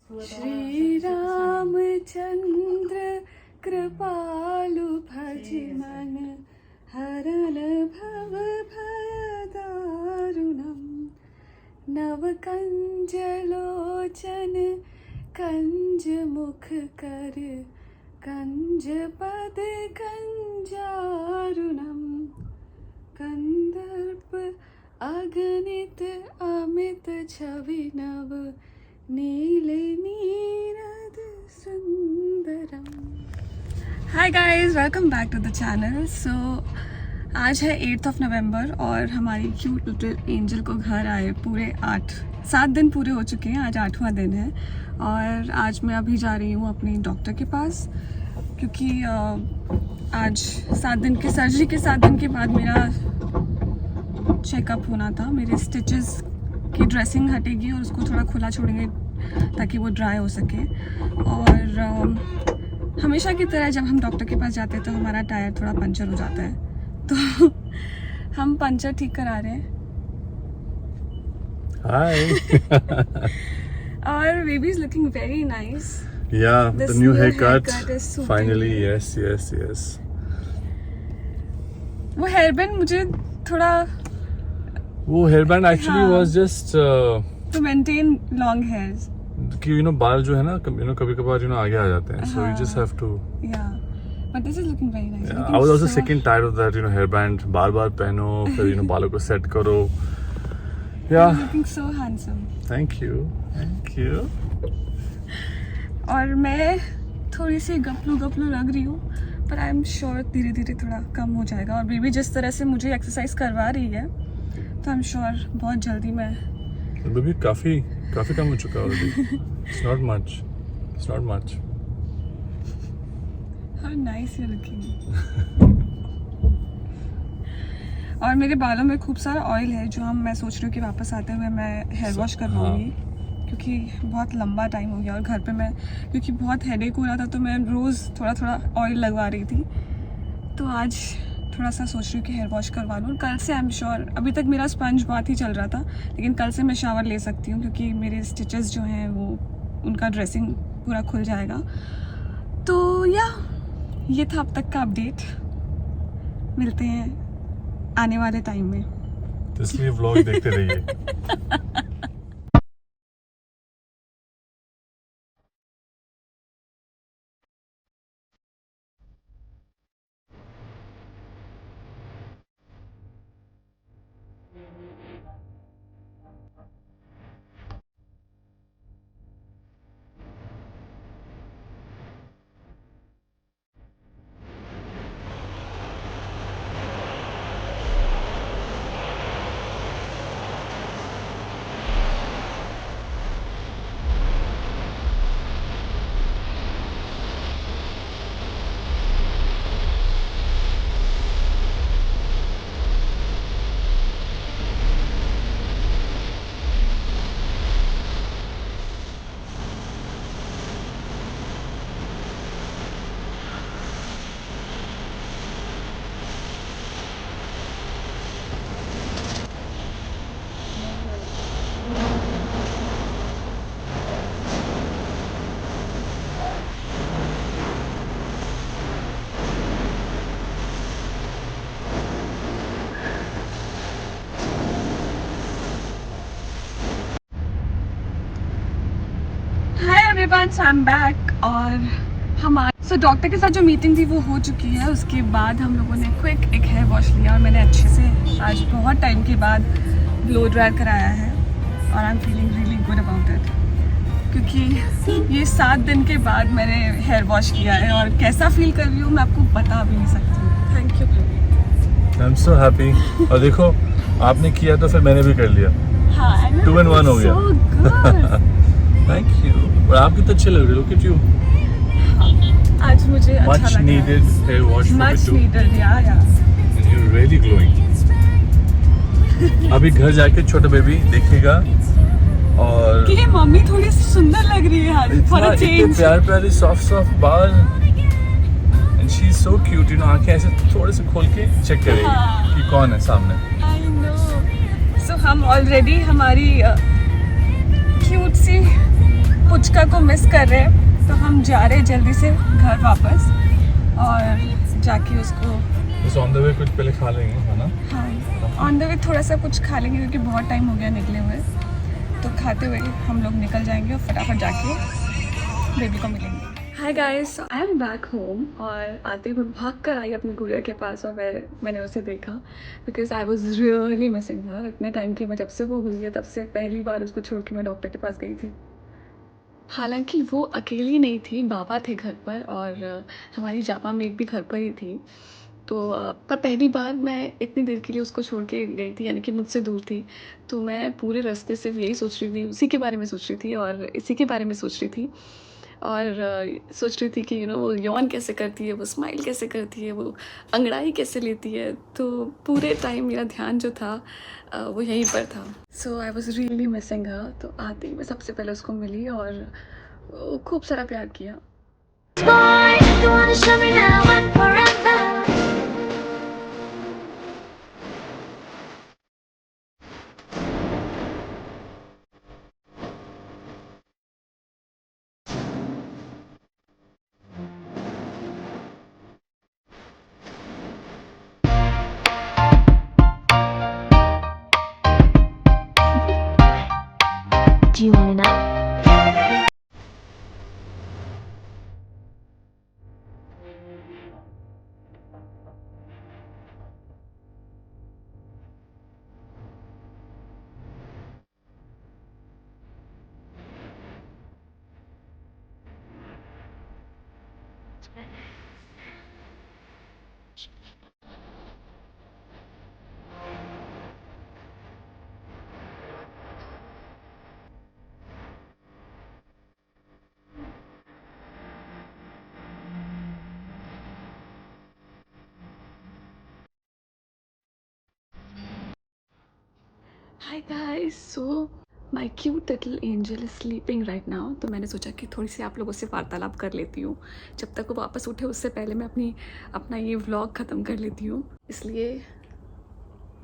श्री रामचंद्र कृपालु भजमन हरन भव भयदारुणम नव कंज लोचन कंज मुख कर कंज पद कंजारुणम कंदर्प अगणित अमित छवि नव नील नीरद सुंदरम। Hi guys, welcome back to the channel. So आज है 8 नवंबर और हमारी क्यूट लिटिल एंजल को घर आए पूरे 7 दिन पूरे हो चुके हैं। आज 8वां दिन है और आज मैं अभी जा रही हूँ अपनी डॉक्टर के पास क्योंकि आज 7 दिन के सर्जरी के 7 दिन के बाद मेरा चेकअप होना था। मेरे स्टिचेस की ड्रेसिंग हटेगी और उसको थोड़ा खुला छोड़ेंगे ताकि वो ड्राई हो सके। और हमेशा की तरह जब हम डॉक्टर के पास जाते हैं तो हमारा टायर थोड़ा पंचर हो जाता है, तो हम पंचर ठीक करा रहे हैं। Hi. और baby is looking very nice. Yeah, This the new new haircut. haircut is suiting Finally, you. yes. वो हेयर बैंड मुझे थोड़ा वो हेयरबैंड एक्चुअली हाँ. Was just to maintain long hairs. कि बाल जो है ना कभी कभार आगे आ जाते हैं, so you just have to. Yeah, but this is looking very nice. Yeah, Looking I was also so- sick and tired of that hairband. बार पहनो फिर बालों को सेट करो. Yeah, Looking so handsome. thank you. और मैं थोड़ी सी गपलू लग रही हूँ, पर आई एम श्योर धीरे धीरे थोड़ा कम हो जाएगा। और बेबी जिस तरह से मुझे एक्सरसाइज करवा रही है तो आई एम श्योर बहुत जल्दी मैं बेबी काफी कम हो चुका है already. It's not much. How nice you're looking. और मेरे बालों में खूब सारा ऑयल है जो मैं सोच रही हूँ कि वापस आते हुए मैं हेयर वॉश करवाऊंगी। क्योंकि बहुत लंबा टाइम हो गया और घर पे मैं क्योंकि बहुत हेडेक हो रहा था तो मैं रोज़ थोड़ा ऑयल लगवा रही थी। तो आज थोड़ा सा सोच रही हूँ कि हेयर वॉश करवा लूँ। कल से आई एम श्योर, अभी तक मेरा स्पंज बहुत ही चल रहा था लेकिन कल से मैं शावर ले सकती हूँ क्योंकि मेरे स्टिचेस जो हैं वो उनका ड्रेसिंग पूरा खुल जाएगा। तो ये था अब तक का अपडेट। मिलते हैं आने वाले टाइम में। तो इसलिए व्लॉग देखते रहिए. Everyone, I am back. और सो डॉक्टर के साथ जो मीटिंग थी वो हो चुकी है। उसके बाद हम लोगों ने क्विक एक हेयर वॉश लिया और मैंने अच्छे से आज बहुत टाइम के बाद ब्लो ड्रायर कराया है और I am feeling really good about it क्योंकि ये 7 दिन के बाद मैंने हेयर वॉश किया है और कैसा फील कर रही हूँ मैं आपको बता भी नहीं सकती। Thank you. I am so happy. और देखो आपने किया तो फिर मैंने भी कर लिया. हाँ, 2 in 1 हो गया. So good. Thank you. और आप कितने अच्छे लग रहे हो. Look at you. आज मुझे अच्छा Much लगा। needed hair wash for Much Bittu. needed, yeah. And you're really glowing. अभी घर जाके छोटा बेबी देखेगा और कि ये मम्मी थोड़ी सुंदर लग रही है आज for a इतने change. प्यारे सॉफ्ट बाल. And she's so cute, आंखें ऐसे थोड़े से खोल के चेक करेगी हाँ. कि कौन है सामने. I know. So हम ऑलरेडी हमारी क्यूट सी पुचका को मिस कर रहे हैं, तो हम जा रहे हैं जल्दी से घर वापस और जाके उसको बस ऑन द वे कुछ पहले खा लेंगे, है ना? हाँ, ऑन द वे थोड़ा सा कुछ खा लेंगे क्योंकि बहुत टाइम हो गया निकले हुए। तो खाते हुए हम लोग निकल जाएंगे और फटाफट जाके बेबी को मिलेंगे। Hi guys, I am back home और आते हुए भाग कर आई अपनी गुड़िया के पास और मैंने उसे देखा because I was really missing हर। इतने टाइम की मैं जब से वो हुई है तब से पहली बार उसको छोड़ के मैं डॉक्टर के पास गई थी। हालांकि वो अकेली नहीं थी, बाबा थे घर पर और हमारी जापा मेट भी घर पर ही थी। तो पर पहली बार मैं इतनी देर के लिए उसको छोड़ के गई थी, यानी कि मुझसे दूर थी। तो मैं पूरे रास्ते सिर्फ यही सोच रही थी, उसी के बारे में सोच रही थी और इसी के बारे में सोच रही थी और सोच रही थी कि वो यौन कैसे करती है, वो स्माइल कैसे करती है, वो अंगड़ाई कैसे लेती है। तो पूरे टाइम मेरा ध्यान जो था वो यहीं पर था। So I was really missing her. तो आते ही मैं सबसे पहले उसको मिली और खूब सारा प्यार किया। Do you want to know? Hi guys, so my cute little angel is sleeping right now. तो मैंने सोचा कि थोड़ी सी आप लोगों से वार्तालाप कर लेती हूँ। जब तक वो वापस उठे उससे पहले मैं अपना ये व्लॉग ख़त्म कर लेती हूँ, इसलिए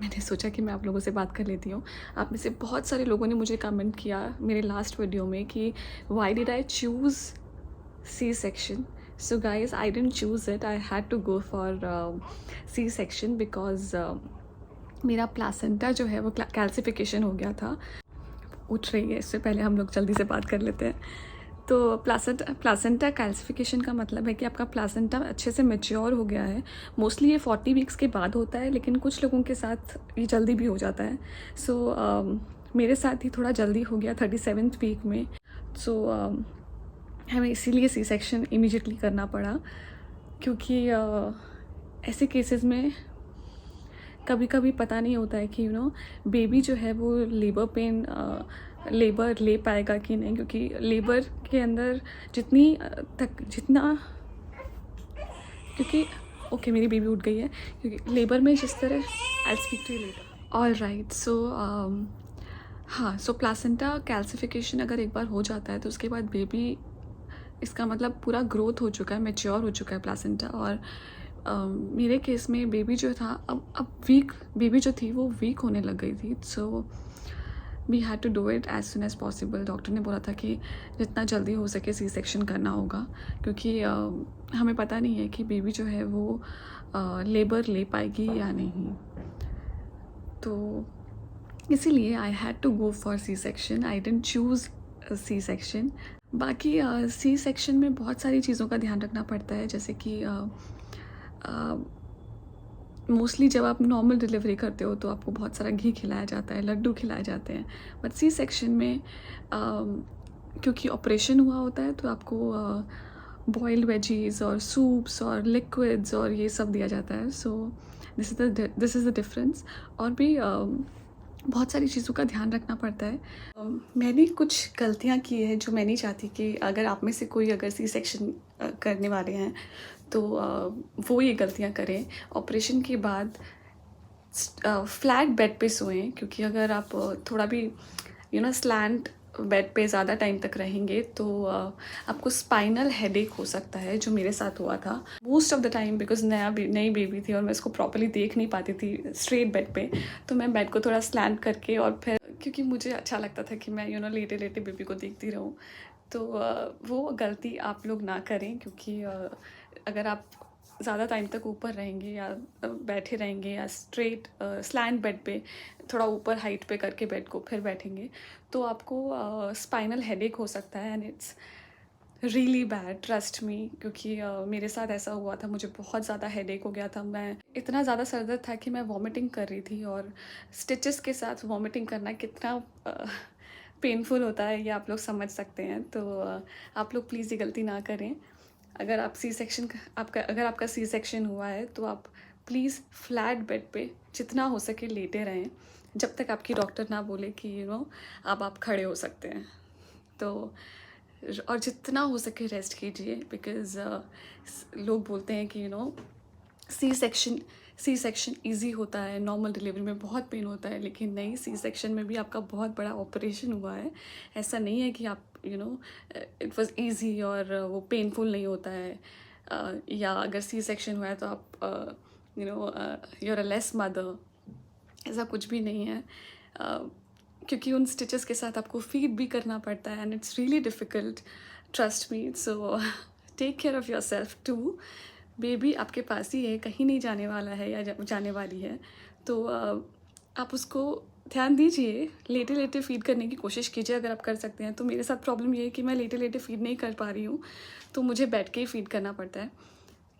मैंने सोचा कि मैं आप लोगों से बात कर लेती हूँ। आप में से बहुत सारे लोगों ने मुझे कमेंट किया मेरे लास्ट वीडियो में कि why did I choose C section. So guys, I didn't choose it, I had to go for C section because मेरा प्लासेंटा जो है वो कैल्सिफिकेशन हो गया था। उठ रही है, इससे पहले हम लोग जल्दी से बात कर लेते हैं। तो प्लासेंटा कैल्सिफिकेशन का मतलब है कि आपका प्लासेंटा अच्छे से मैच्योर हो गया है। मोस्टली ये 40 वीक्स के बाद होता है, लेकिन कुछ लोगों के साथ ये जल्दी भी हो जाता है। सो मेरे साथ ही थोड़ा जल्दी हो गया 37th वीक में। सो हमें इसीलिए सी सेक्शन इमीडिएटली करना पड़ा क्योंकि ऐसे केसेस में कभी कभी पता नहीं होता है कि बेबी जो है वो लेबर ले पाएगा कि नहीं, क्योंकि लेबर के अंदर क्योंकि ओके मेरी बेबी उठ गई है, क्योंकि लेबर में जिस तरह I speak to you later. All right, so हाँ, सो प्लासेंटा कैल्सिफिकेशन अगर एक बार हो जाता है तो उसके बाद बेबी, इसका मतलब पूरा ग्रोथ हो चुका है, मैच्योर हो चुका है प्लासेंटा। और मेरे केस में बेबी जो था अब बेबी जो थी वो वीक होने लग गई थी। So we had to do it as soon as possible. Doctor ने बोला था कि जितना जल्दी हो सके सी सेक्शन करना होगा, क्योंकि हमें पता नहीं है कि बेबी जो है वो लेबर ले पाएगी या नहीं। तो इसीलिए I had to go for C section, I didn't choose C section. बाकी सी सेक्शन में बहुत सारी चीज़ों का ध्यान रखना पड़ता है, जैसे कि मोस्टली जब आप नॉर्मल डिलीवरी करते हो तो आपको बहुत सारा घी खिलाया जाता है, लड्डू खिलाए जाते हैं। बट सी सेक्शन में क्योंकि ऑपरेशन हुआ होता है तो आपको बॉइल्ड वेजीज और सूप्स और लिक्विड्स और ये सब दिया जाता है। So this is the difference. और भी बहुत सारी चीज़ों का ध्यान रखना पड़ता है। मैंने कुछ गलतियाँ की हैं जो मैं नहीं चाहती कि अगर आप में से कोई अगर सी सेक्शन करने वाले हैं तो वो ये गलतियाँ करें। ऑपरेशन के बाद फ्लैट बेड पे सोएं, क्योंकि अगर आप थोड़ा भी स्लैंट बेड पे ज़्यादा टाइम तक रहेंगे तो आपको स्पाइनल हेडेक हो सकता है, जो मेरे साथ हुआ था most of the time. Because नई बेबी थी और मैं इसको प्रॉपर्ली देख नहीं पाती थी स्ट्रेट बेड पे, तो मैं बेड को थोड़ा स्लैंट करके और फिर क्योंकि मुझे अच्छा लगता था कि मैं लेटे लेटे बेबी को देखती रहूँ, तो वो गलती आप लोग ना करें, क्योंकि अगर आप ज़्यादा टाइम तक ऊपर रहेंगे या बैठे रहेंगे या स्ट्रेट स्लैंट बेड पे थोड़ा ऊपर हाइट पे करके बेड को फिर बैठेंगे, तो आपको स्पाइनल हेडेक हो सकता है। And it's really bad, trust me, क्योंकि मेरे साथ ऐसा हुआ था। मुझे बहुत ज़्यादा हेडेक हो गया था, मैं इतना ज़्यादा सर दर्द था कि मैं वॉमिटिंग कर रही थी। और स्टिचेस के साथ वॉमिटिंग करना कितना पेनफुल होता है ये आप लोग समझ सकते हैं। तो आप लोग प्लीज़ ये गलती ना करें। अगर आपका सी सेक्शन हुआ है तो आप प्लीज़ फ्लैट बेड पे जितना हो सके लेटे रहें, जब तक आपकी डॉक्टर ना बोले कि अब आप खड़े हो सकते हैं। तो और जितना हो सके रेस्ट कीजिए, बिकॉज़ लोग बोलते हैं कि सी सेक्शन ईजी होता है, नॉर्मल डिलीवरी में बहुत पेन होता है, लेकिन नहीं, सी सेक्शन में भी आपका बहुत बड़ा ऑपरेशन हुआ है। ऐसा नहीं है कि आप इट वाज इजी और वो पेनफुल नहीं होता है। या अगर सी सेक्शन हुआ है तो आप you are a less mother, ऐसा कुछ भी नहीं है। क्योंकि उन स्टिचेस के साथ आपको फीड भी करना पड़ता है and it's really difficult, trust me. So take care of yourself too. Baby आपके पास ही है, कहीं नहीं जाने वाला है या जाने वाली है, तो आप उसको ध्यान दीजिए। लेटे लेटे फ़ीड करने की कोशिश कीजिए अगर आप कर सकते हैं। तो मेरे साथ प्रॉब्लम ये है कि मैं लेटे लेटे फ़ीड नहीं कर पा रही हूँ, तो मुझे बैठ के ही फ़ीड करना पड़ता है।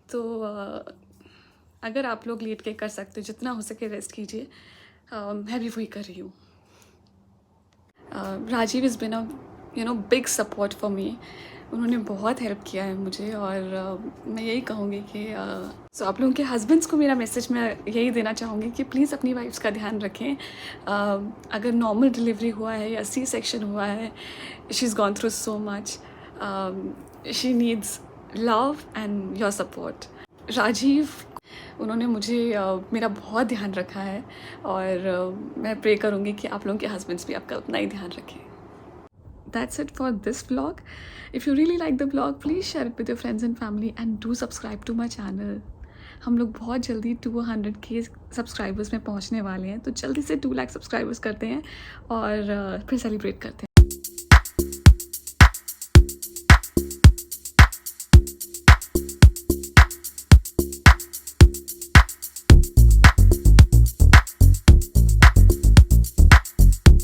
तो अगर आप लोग लेट के कर सकते हो, जितना हो सके रेस्ट कीजिए। मैं भी वही कर रही हूँ। Rajiv is been a big support for me. उन्होंने बहुत हेल्प किया है मुझे, और मैं यही कहूँगी कि सो आप लोगों के हस्बैंड्स को मेरा मैसेज मैं यही देना चाहूँगी कि प्लीज़ अपनी वाइफ्स का ध्यान रखें। अगर नॉर्मल डिलीवरी हुआ है या सी सेक्शन हुआ है, she is gone through so much, she needs love and your support. Rajiv, उन्होंने मुझे मेरा बहुत ध्यान रखा है, और मैं प्रे करूँगी कि आप लोगों के हस्बैंड्स भी आपका उतना ही ध्यान रखें। That's it for this vlog. If you really like the vlog, please share it with your friends and family and do subscribe to my channel. हम लोग बहुत जल्दी 200K सब्सक्राइबर्स में पहुंचने वाले हैं, तो जल्दी से 2 लाख सब्सक्राइबर्स करते हैं और फिर सेलिब्रेट करते हैं।